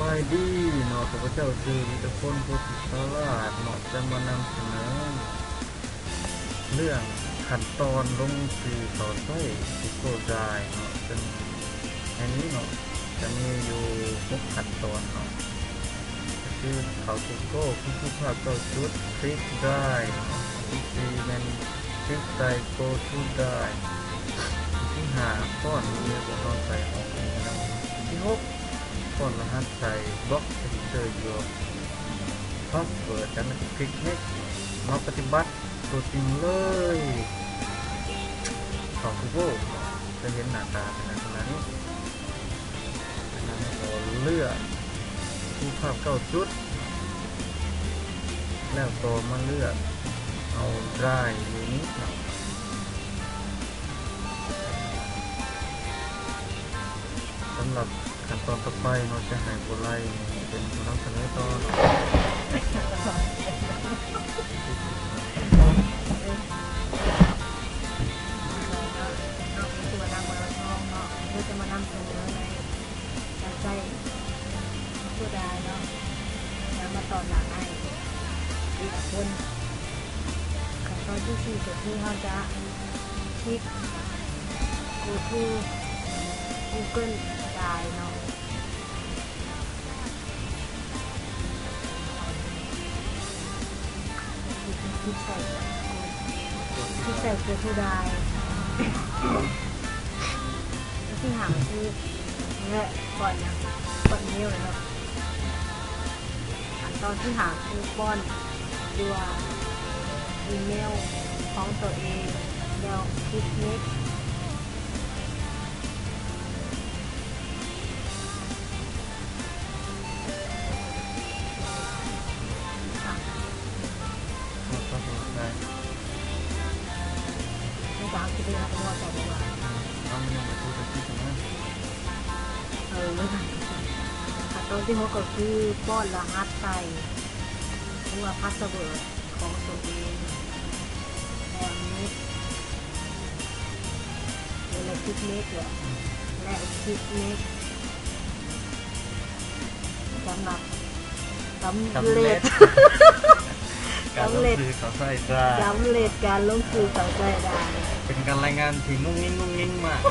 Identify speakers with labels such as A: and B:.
A: บายดีเนาะข้าพเจ้าชื่อวิทพลโพธิสลาดเนาะจะมานำเสนอเรื่องขั้นตอนลงสื่อต่อไส้ที่โกได้เนาะซึ่งอันนี้เนาะจะมีอยู่6ขั้นตอนเนาะก็คือเขาตุโก้คุณผู้ภาพเจ้าชุดคลิกได้ที่4แมนคลิกใส่โกชุดได้ที่5ป้อนเรียกว่าต้องใส่ออกที่6ป้อนรหัสใส่บล็อกเซนเซอร์โยพาสเวิร์ดจากนั้นคลิกเน็กมาปฏิบัติตัวจริงเลยของกูโก้จะเห็นหน้าตาเป็นลักษณะนี้จากนั้นเราเลือกผู้ภาพ9จุดแล้วต่อมาเลือกเอาได้อยู่นี้เนาะสำหรับขั้นตอนต่อไปเราจะให้ผู้ไล่เป็นผู้นำเสนอต่อเนาะ
B: จะมานำเสนอในการใช้ผู้ใดเนาะแล้วมาตอนหลังให้อีกคนขั้นตอนที่4ก็คือเราจะคลิก go to Google ได้เนาะคลิกใส่ go to ได้ที่หาคือเนี่ยก่อนนะก่อนนิ้วเลยครับอันตอนที่หาคือป้อนตัวอีเมลของตัวเองแล้วคลิก next ในการคิดเลยครับว่าจะเป็นว่า
A: เอามันยังไม่พูดถึงที่ตรงนั้น
B: ขั้นตอนที่6ก็คือป้อนรหัสใส่หรือว่าพาสเวิร์ดของตัวเองแล้วนี้และคลิก next และคลิก next สำหรับสำเร็จ
A: การลงสื่อเขาใส่ได้
B: สำเร็จการลงสื่อเขาใส่ได้
A: เป็นการรายงานที่งุ้งงิ้งมาก